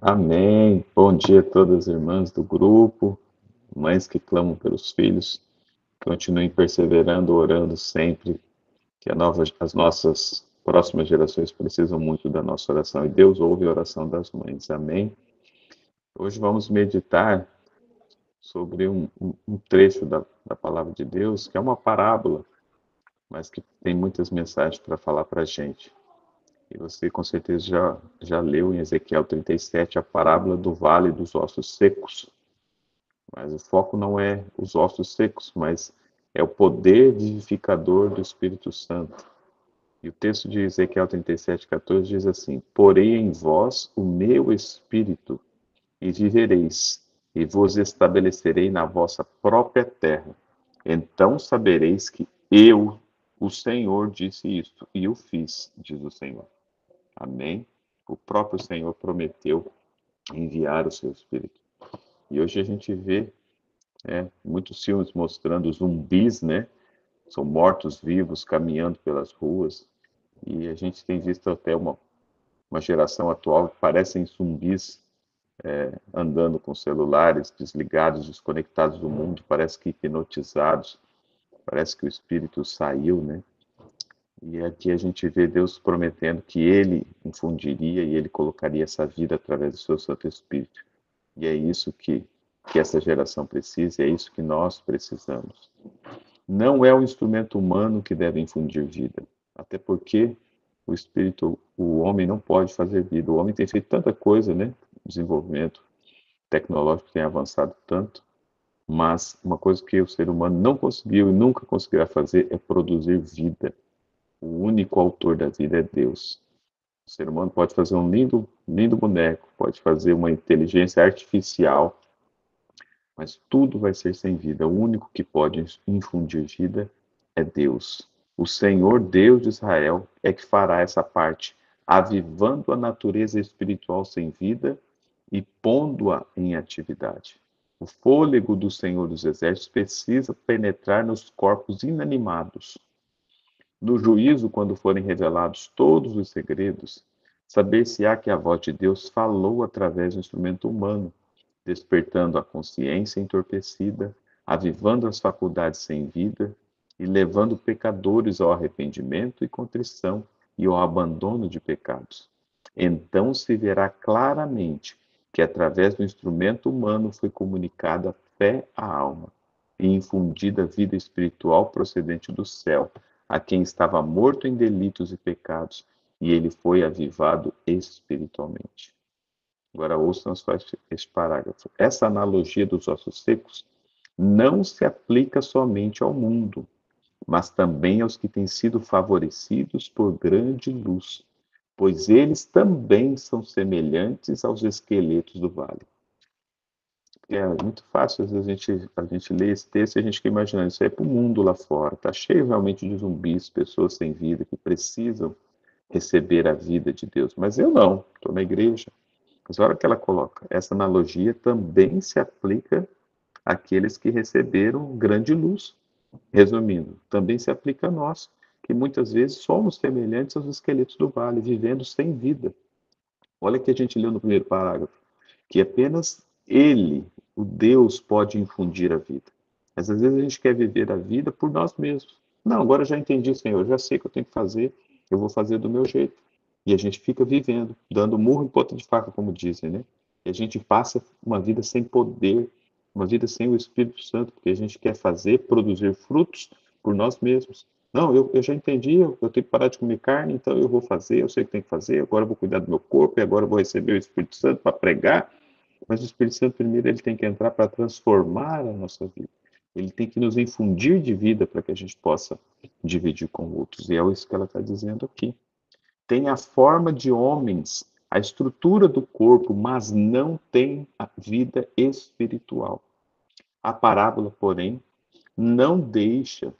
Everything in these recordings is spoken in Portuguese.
Amém. Bom dia a todas as irmãs do grupo, mães que clamam pelos filhos. Continuem perseverando, orando sempre, que as nossas próximas gerações precisam muito da nossa oração e Deus ouve a oração das mães. Amém. Hoje vamos meditar sobre um trecho da palavra de Deus, que é uma parábola, mas que tem muitas mensagens para falar para a gente. E você com certeza já leu em Ezequiel 37 a parábola do vale dos ossos secos. Mas o foco não é os ossos secos, mas é o poder vivificador do Espírito Santo. E o texto de Ezequiel 37:14 diz assim: Porei em vós o meu espírito, e vivereis, e vos estabelecerei na vossa própria terra. Então sabereis que eu, o Senhor, disse isto, e o fiz, diz o Senhor. Amém? O próprio Senhor prometeu enviar o seu Espírito. E hoje a gente vê muitos filmes mostrando zumbis, né? São mortos-vivos caminhando pelas ruas. E a gente tem visto até uma geração atual que parecem zumbis andando com celulares desligados, desconectados do mundo, parece que hipnotizados, parece que o espírito saiu, né? E aqui a gente vê Deus prometendo que Ele infundiria e Ele colocaria essa vida através do seu Santo Espírito. E é isso que essa geração precisa, e é isso que nós precisamos. Não é o instrumento humano que deve infundir vida, até porque o espírito, o homem não pode fazer vida. O homem tem feito tanta coisa, né? O desenvolvimento tecnológico tem avançado tanto, mas uma coisa que o ser humano não conseguiu e nunca conseguirá fazer é produzir vida. O único autor da vida é Deus. O ser humano pode fazer um lindo, lindo boneco, pode fazer uma inteligência artificial, mas tudo vai ser sem vida. O único que pode infundir vida é Deus. O Senhor Deus de Israel é que fará essa parte, avivando a natureza espiritual sem vida e pondo-a em atividade. O fôlego do Senhor dos Exércitos precisa penetrar nos corpos inanimados. No juízo, quando forem revelados todos os segredos, saber-se-á que a voz de Deus falou através do instrumento humano, despertando a consciência entorpecida, avivando as faculdades sem vida e levando pecadores ao arrependimento e contrição e ao abandono de pecados. Então se verá claramente que através do instrumento humano foi comunicada fé à alma e infundida vida espiritual procedente do céu, a quem estava morto em delitos e pecados, e ele foi avivado espiritualmente. Agora ouçam só este parágrafo. Essa analogia dos ossos secos não se aplica somente ao mundo, mas também aos que têm sido favorecidos por grande luz, pois eles também são semelhantes aos esqueletos do vale. É muito fácil, às vezes a gente lê esse texto e a gente fica imaginando isso aí para o mundo lá fora. Está cheio realmente de zumbis, pessoas sem vida, que precisam receber a vida de Deus. Mas eu não, estou na igreja. Mas olha o que ela coloca. Essa analogia também se aplica àqueles que receberam grande luz. Resumindo, também se aplica a nós, que muitas vezes somos semelhantes aos esqueletos do vale, vivendo sem vida. Olha o que a gente leu no primeiro parágrafo, que apenas Ele, o Deus, pode infundir a vida. Mas às vezes a gente quer viver a vida por nós mesmos. Não, agora já entendi, Senhor, já sei o que eu tenho que fazer, eu vou fazer do meu jeito. E a gente fica vivendo, dando murro em ponta de faca, como dizem, né? E a gente passa uma vida sem poder, uma vida sem o Espírito Santo, porque a gente quer fazer, produzir frutos por nós mesmos. Não, eu já entendi, eu tenho que parar de comer carne, então eu vou fazer, eu sei o que tem que fazer, agora eu vou cuidar do meu corpo, e agora eu vou receber o Espírito Santo para pregar. Mas o Espírito Santo, primeiro, ele tem que entrar para transformar a nossa vida. Ele tem que nos infundir de vida para que a gente possa dividir com outros. E é isso que ela está dizendo aqui. Tem a forma de homens, a estrutura do corpo, mas não tem a vida espiritual. A parábola, porém, não deixa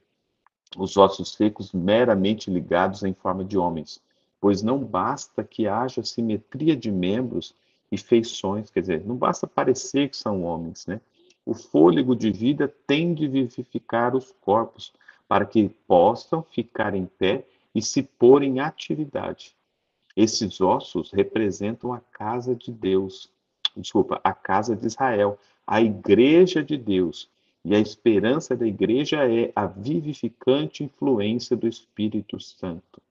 os ossos secos meramente ligados em forma de homens, pois não basta que haja simetria de membros e feições, quer dizer, não basta parecer que são homens, né? O fôlego de vida tem de vivificar os corpos para que possam ficar em pé e se pôr em atividade. Esses ossos representam a casa de Deus, desculpa, a casa de Israel, a igreja de Deus. E a esperança da igreja é a vivificante influência do Espírito Santo.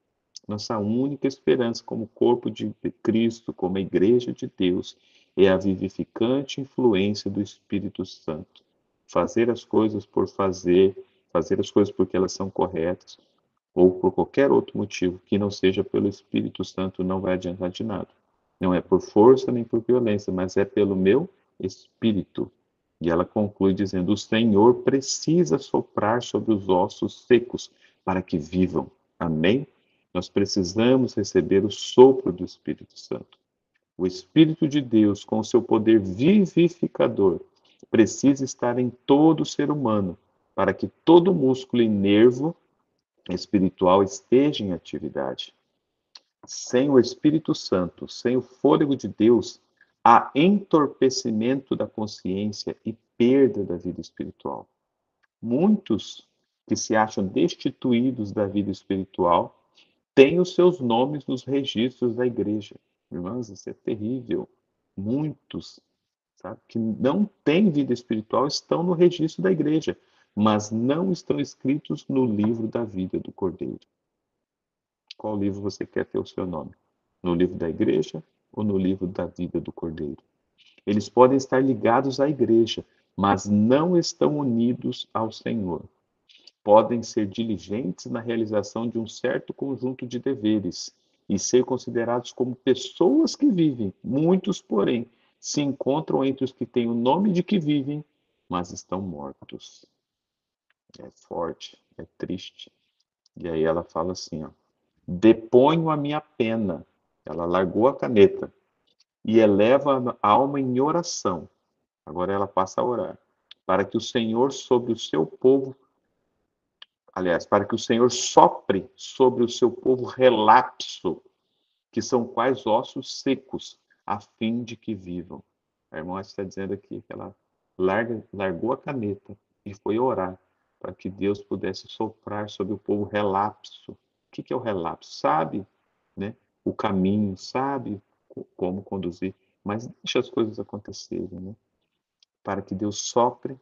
Nossa única esperança como corpo de Cristo, como a igreja de Deus, é a vivificante influência do Espírito Santo. Fazer as coisas por fazer, fazer as coisas porque elas são corretas, ou por qualquer outro motivo que não seja pelo Espírito Santo, não vai adiantar de nada. Não é por força nem por violência, mas é pelo meu Espírito. E ela conclui dizendo: o Senhor precisa soprar sobre os ossos secos para que vivam. Amém? Nós precisamos receber o sopro do Espírito Santo. O Espírito de Deus, com o seu poder vivificador, precisa estar em todo ser humano, para que todo músculo e nervo espiritual esteja em atividade. Sem o Espírito Santo, sem o fôlego de Deus, há entorpecimento da consciência e perda da vida espiritual. Muitos que se acham destituídos da vida espiritual têm os seus nomes nos registros da igreja. Irmãos, isso é terrível. Muitos, sabe, que não têm vida espiritual estão no registro da igreja, mas não estão escritos no livro da vida do Cordeiro. Qual livro você quer ter o seu nome? No livro da igreja ou no livro da vida do Cordeiro? Eles podem estar ligados à igreja, mas não estão unidos ao Senhor. Podem ser diligentes na realização de um certo conjunto de deveres e ser considerados como pessoas que vivem. Muitos, porém, se encontram entre os que têm o nome de que vivem, mas estão mortos. É forte, é triste. E aí ela fala assim, ó: deponho a minha pena. Ela largou a caneta e eleva a alma em oração. Agora ela passa a orar. Para que o Senhor sobre o seu povo, aliás, para que o Senhor sopre sobre o seu povo relapso, que são quais ossos secos, a fim de que vivam. A irmã está dizendo aqui que ela largou a caneta e foi orar para que Deus pudesse soprar sobre o povo relapso. O que é o relapso? Sabe, né, o caminho, sabe como conduzir, mas deixa as coisas acontecerem, né? Para que Deus sopre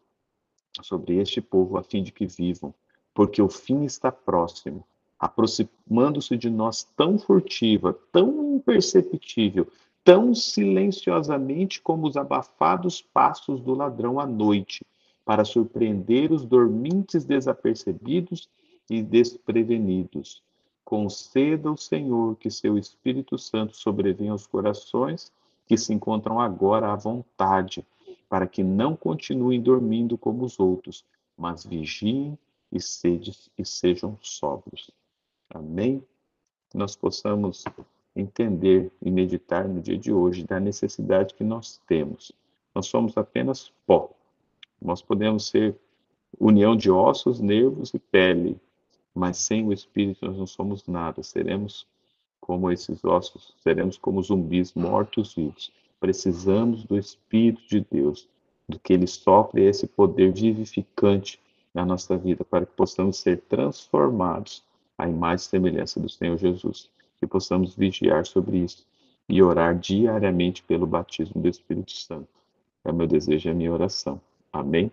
sobre este povo a fim de que vivam, porque o fim está próximo, aproximando-se de nós tão furtiva, tão imperceptível, tão silenciosamente como os abafados passos do ladrão à noite, para surpreender os dormintes desapercebidos e desprevenidos. Conceda ao Senhor que seu Espírito Santo sobrevenha aos corações que se encontram agora à vontade, para que não continuem dormindo como os outros, mas vigiem e sejam sóbrios. Amém? Que nós possamos entender e meditar no dia de hoje da necessidade que nós temos. Nós somos apenas pó. Nós podemos ser união de ossos, nervos e pele, mas sem o Espírito nós não somos nada. Seremos como esses ossos, seremos como zumbis mortos-vivos. Precisamos do Espírito de Deus, do que Ele sopre esse poder vivificante na nossa vida, para que possamos ser transformados à imagem e semelhança do Senhor Jesus. Que possamos vigiar sobre isso e orar diariamente pelo batismo do Espírito Santo. É o meu desejo e a minha oração. Amém?